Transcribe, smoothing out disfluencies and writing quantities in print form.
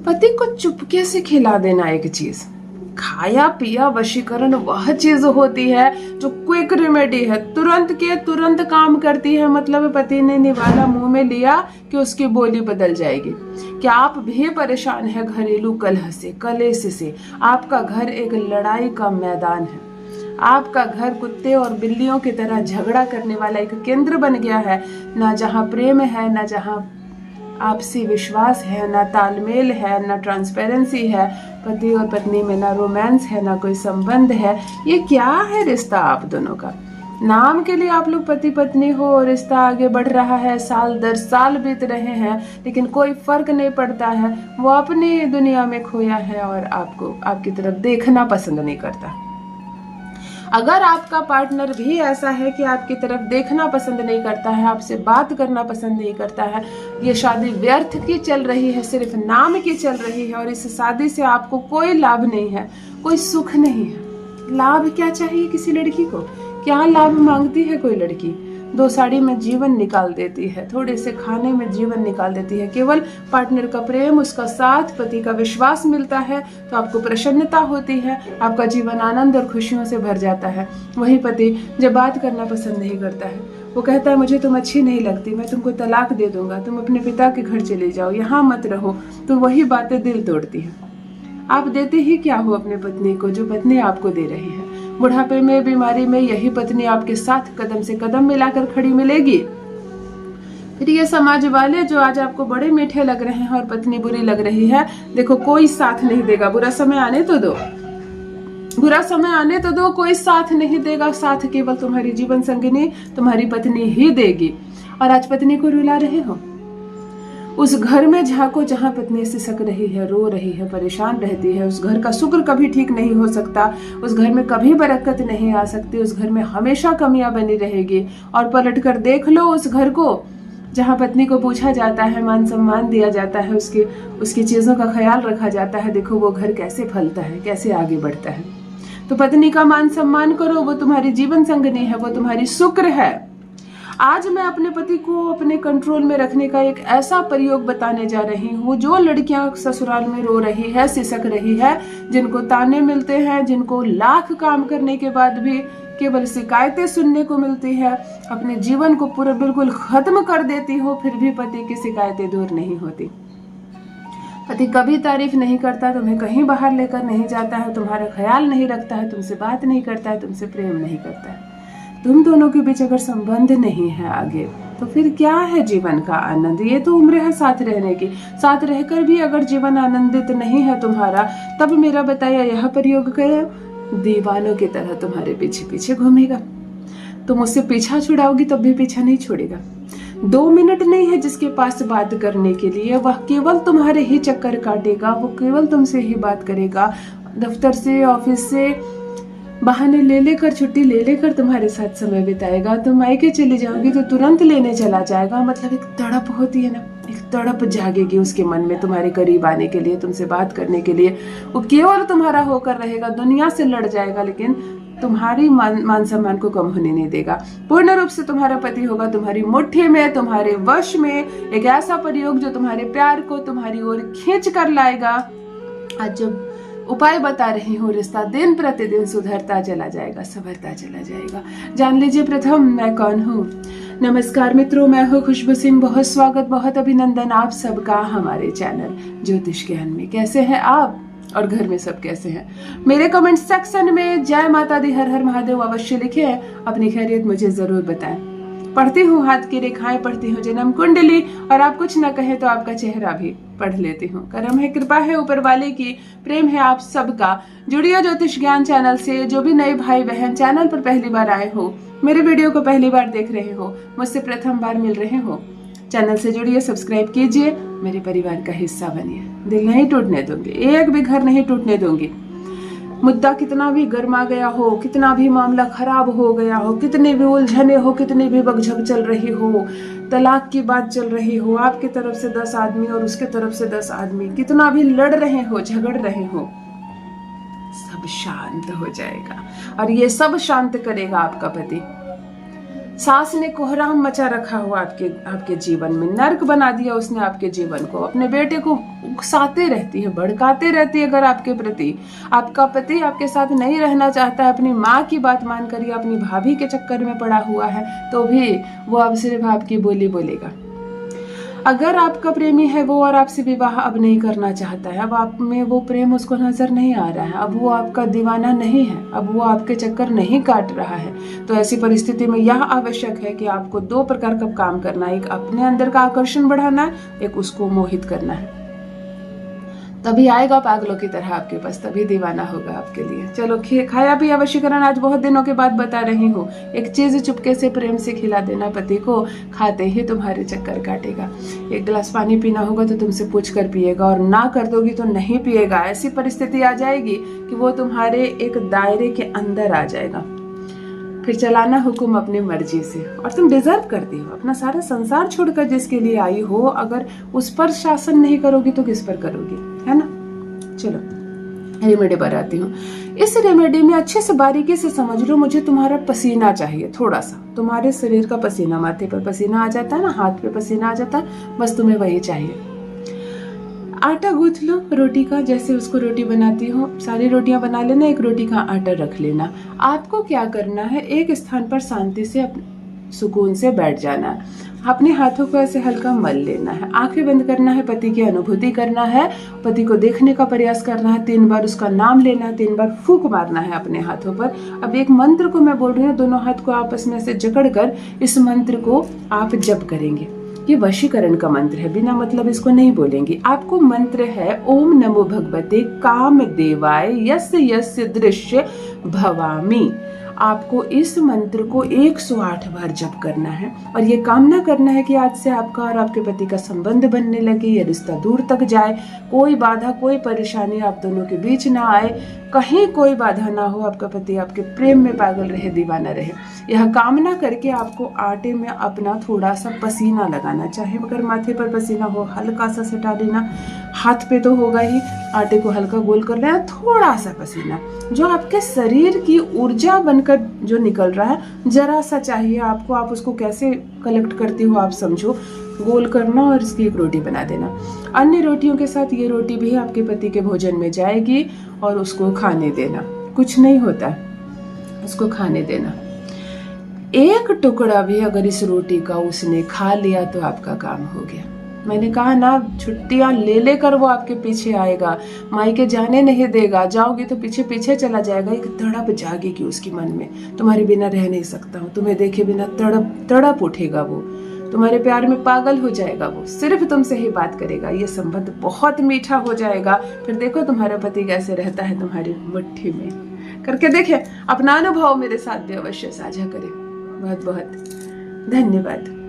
पति को चुपके से खिला देना एक चीज, खाया पिया वशीकरण वह चीज होती है जो क्विक रेमेडी है, तुरंत के तुरंत काम करती है। मतलब पति ने निवाला मुंह में लिया कि उसकी बोली बदल जाएगी। क्या आप भी परेशान है घरेलू कलह से, कलेश से? आपका घर एक लड़ाई का मैदान है, आपका घर कुत्ते और बिल्लियों की तरह झगड़ा करने वाला एक केंद्र बन गया है। ना जहाँ प्रेम है, ना जहाँ आपसी विश्वास है, ना तालमेल है, ना ट्रांसपेरेंसी है, पति और पत्नी में ना रोमांस है, ना कोई संबंध है। ये क्या है रिश्ता आप दोनों का? नाम के लिए आप लोग पति पत्नी हो, रिश्ता आगे बढ़ रहा है, साल दर साल बीत रहे हैं, लेकिन कोई फर्क नहीं पड़ता है। वो अपनी दुनिया में खोया है और आपको आपकी तरफ देखना पसंद नहीं करता। अगर आपका पार्टनर भी ऐसा है कि आपकी तरफ देखना पसंद नहीं करता है, आपसे बात करना पसंद नहीं करता है, ये शादी व्यर्थ की चल रही है, सिर्फ नाम की चल रही है और इस शादी से आपको कोई लाभ नहीं है, कोई सुख नहीं है। लाभ क्या चाहिए किसी लड़की को? क्या लाभ मांगती है कोई लड़की? 2 साड़ी में जीवन निकाल देती है, थोड़े से खाने में जीवन निकाल देती है। केवल पार्टनर का प्रेम, उसका साथ, पति का विश्वास मिलता है तो आपको प्रसन्नता होती है, आपका जीवन आनंद और खुशियों से भर जाता है। वही पति जब बात करना पसंद नहीं करता है, वो कहता है मुझे तुम अच्छी नहीं लगती, मैं तुमको तलाक दे दूंगा, तुम अपने पिता के घर चले जाओ, यहाँ मत रहो, तो वही बातें दिल तोड़ती है। आप देते ही क्या हो अपने पत्नी को जो पत्नी आपको दे रही है? बुढ़ापे में, बीमारी में यही पत्नी आपके साथ कदम से कदम मिलाकर खड़ी मिलेगी। फिर ये समाज वाले जो आज आपको बड़े मीठे लग रहे हैं और पत्नी बुरी लग रही है, देखो कोई साथ नहीं देगा। बुरा समय आने तो दो, बुरा समय आने तो दो, कोई साथ नहीं देगा। साथ केवल तुम्हारी जीवन संगिनी, तुम्हारी पत्नी ही देगी। और आज पत्नी को रुला रहे हो। उस घर में झांको जहां पत्नी सिसक रही है, रो रही है, परेशान रहती है। उस घर का शुक्र कभी ठीक नहीं हो सकता, उस घर में कभी बरकत नहीं आ सकती, उस घर में हमेशा कमियां बनी रहेगी। और पलट कर देख लो उस घर को जहां पत्नी को पूछा जाता है, मान सम्मान दिया जाता है, उसकी चीजों का ख्याल रखा जाता है। देखो वो घर कैसे फलता है, कैसे आगे बढ़ता है। तो पत्नी का मान सम्मान करो, वो तुम्हारी जीवन संगिनी है, वो तुम्हारी शुक्र है। आज मैं अपने पति को अपने कंट्रोल में रखने का एक ऐसा प्रयोग बताने जा रही हूँ। जो लड़कियां ससुराल में रो रही है, सिसक रही है, जिनको ताने मिलते हैं, जिनको लाख काम करने के बाद भी केवल शिकायतें सुनने को मिलती है, अपने जीवन को पूरा बिल्कुल खत्म कर देती हो, फिर भी पति की शिकायतें दूर नहीं होती। पति कभी तारीफ नहीं करता, तुम्हें कहीं बाहर लेकर नहीं जाता है, तुम्हारा ख्याल नहीं रखता है, तुमसे बात नहीं करता है, तुमसे प्रेम नहीं करता है। तुम दोनों के बीच अगर संबंध नहीं है आगे, तो फिर क्या है जीवन का आनंद? ये तो उम्र है साथ रहने की। साथ रहकर भी अगर जीवन आनंदित नहीं है तुम्हारा, तब मेरा बताया यह प्रयोग करो, दीवानों की तरह तुम्हारे पीछे पीछे घूमेगा। तुम उससे पीछा छुड़ाओगी तब भी पीछा नहीं छोड़ेगा। 2 मिनट नहीं है जिसके पास बात करने के लिए, वह केवल तुम्हारे ही चक्कर काटेगा, वो केवल तुमसे ही बात करेगा। दफ्तर से, ऑफिस से बहाने ले लेकर, छुट्टी ले लेकर तुम्हारे साथ समय बिताएगा। तुम मायके चली जाओगी तो तुरंत लेने चला जाएगा। मतलब एक तड़प होती है ना, एक तड़प जागेगी उसके मन में तुम्हारे करीब आने के लिए, तुमसे बात करने के लिए। वो केवल तुम्हारा होकर रहेगा, दुनिया से लड़ जाएगा, लेकिन तुम्हारी मान सम्मान को कम होने नहीं देगा। पूर्ण रूप से तुम्हारा पति होगा तुम्हारी मुट्ठी में, तुम्हारे वश में। एक ऐसा प्रयोग जो तुम्हारे प्यार को तुम्हारी ओर खींच कर लाएगा। आज जब उपाय बता रही हूँ, रिश्ता दिन प्रतिदिन सुधरता चला जाएगा, संवरता चला जाएगा। जान लीजिए प्रथम मैं कौन हूँ। नमस्कार मित्रों, मैं हूँ खुशबू सिंह। बहुत स्वागत, बहुत अभिनंदन आप सबका हमारे चैनल ज्योतिष ज्ञान में। कैसे हैं आप और घर में सब कैसे हैं? मेरे कमेंट सेक्शन में जय माता दी, हर हर महादेव अवश्य लिखे। अपनी खैरियत मुझे जरूर बताएं। पढ़ती हूँ हाथ की रेखाएं, पढ़ती हूँ जन्म कुंडली, और आप कुछ न कहे तो आपका चेहरा भी पढ़ लेती हूँ। करम है, कृपा है ऊपर वाले की, प्रेम है आप सबका। जुड़िए ज्योतिष ज्ञान चैनल से। जो भी नए भाई बहन चैनल पर पहली बार आए हो, मेरे वीडियो को पहली बार देख रहे हो, मुझसे प्रथम बार मिल रहे हो, चैनल से जुड़िए, सब्सक्राइब कीजिए, मेरे परिवार का हिस्सा बनिए। दिल नहीं टूटने दूंगी, एक भी घर नहीं टूटने दूंगी। मुद्दा कितना भी गर्मा गया हो, कितना भी मामला खराब हो गया हो, कितने भी उलझने हो, कितनी भी बकझक चल रही हो, तलाक की बात चल रही हो, आपकी तरफ से 10 आदमी और उसके तरफ से 10 आदमी, कितना भी लड़ रहे हो, झगड़ रहे हो, सब शांत हो जाएगा। और ये सब शांत करेगा आपका पति। सास ने कोहराम मचा रखा हुआ आपके जीवन में, नर्क बना दिया उसने आपके जीवन को, अपने बेटे को उकसाते रहती है, भड़काते रहती है। अगर आपके प्रति आपका पति आपके साथ नहीं रहना चाहता है, अपनी माँ की बात मान कर या अपनी भाभी के चक्कर में पड़ा हुआ है, तो भी वो अब सिर्फ आपकी बोली बोलेगा। अगर आपका प्रेमी है वो और आपसे विवाह अब नहीं करना चाहता है, अब आप में वो प्रेम उसको नजर नहीं आ रहा है, अब वो आपका दीवाना नहीं है, अब वो आपके चक्कर नहीं काट रहा है, तो ऐसी परिस्थिति में यह आवश्यक है कि आपको 2 प्रकार का काम करना है। एक अपने अंदर का आकर्षण बढ़ाना है, एक उसको मोहित करना है। तभी आएगा पागलों की तरह आपके पास, तभी दीवाना होगा आपके लिए। चलो खाया पिया वशीकरण आज बहुत दिनों के बाद बता रही हूँ। एक चीज चुपके से प्रेम से खिला देना पति को, खाते ही तुम्हारे चक्कर काटेगा। 1 गिलास पानी पीना होगा तो तुमसे पूछ कर पिएगा, और ना कर दोगी तो नहीं पिएगा। ऐसी परिस्थिति आ जाएगी कि वो तुम्हारे एक दायरे के अंदर आ जाएगा। फिर चलाना हुक्म अपनी मर्जी से, और तुम डिजर्व करती हो। अपना सारा संसार छोड़कर जिसके लिए आई हो, अगर उस पर शासन नहीं करोगी तो किस पर करोगी, है ना। चलो रेमेडी पर आती हूँ। इस रेमेडी में अच्छे से बारीकी से समझ लो। मुझे तुम्हारा पसीना चाहिए, थोड़ा सा तुम्हारे शरीर का पसीना, माथे पर पसीना आ जाता है ना, हाथ पे पसीना आ जाता है, बस तुम्हें वही चाहिए। आटा गूंथ लो रोटी का, जैसे उसको रोटी बनाती हो सारी रोटियां बना लेना, 1 रोटी का आटा रख लेना। आपको क्या करना है, एक स्थान पर शांति से सुकून से बैठ जाना है, अपने हाथों को ऐसे हल्का मल लेना है, आंखें बंद करना है, पति की अनुभूति करना है, पति को देखने का प्रयास करना है, 3 बार उसका नाम लेना है, 3 बार फूंक मारना है अपने हाथों पर। अब एक मंत्र को मैं बोल रही हूँ, दोनों हाथ को आपस में से जकड़ कर इस मंत्र को आप जप करेंगे। ये वशीकरण का मंत्र है, बिना मतलब इसको नहीं बोलेंगे। आपको मंत्र है ओम नमो भगवते कामदेवाय यस्य यस्य दृश्य भवामी। आपको इस मंत्र को 108 बार जप करना है, और ये कामना करना है कि आज से आपका और आपके पति का संबंध बनने लगे, ये रिश्ता दूर तक जाए, कोई बाधा कोई परेशानी आप दोनों के बीच ना आए, कहीं कोई बाधा ना हो, आपका पति आपके प्रेम में पागल रहे, दीवाना रहे। यह कामना करके आपको आटे में अपना थोड़ा सा पसीना लगाना, चाहे अगर माथे पर पसीना हो हल्का सा सटा लेना, हाथ पे तो होगा ही, आटे को हल्का गोल कर लेना, थोड़ा सा पसीना जो आपके शरीर की ऊर्जा बनकर जो निकल रहा है जरा सा चाहिए आपको। आप उसको कैसे कलेक्ट करती हो आप समझो, गोल करना और इसकी 1 रोटी बना देना। अन्य रोटियों के साथ ये रोटी भी आपके पति के भोजन में जाएगी और उसको खाने देना, कुछ नहीं होता, उसको खाने देना। 1 टुकड़ा भी अगर इस रोटी का उसने खा लिया तो आपका काम हो गया। मैंने कहा ना, छुट्टियां ले लेकर वो आपके पीछे आएगा, मायके जाने नहीं देगा, जाओगी तो पीछे पीछे चला जाएगा। एक तड़प जागेगी उसके मन में, तुम्हारे बिना रह नहीं सकता हूँ, तुम्हें देखे बिना तड़प उठेगा, वो तुम्हारे प्यार में पागल हो जाएगा, वो सिर्फ तुमसे ही बात करेगा। ये संबंध बहुत मीठा हो जाएगा। फिर देखो तुम्हारा पति कैसे रहता है तुम्हारी मुट्ठी में। करके देखे, अपना अनुभव मेरे साथ भी अवश्य साझा करें। बहुत बहुत धन्यवाद।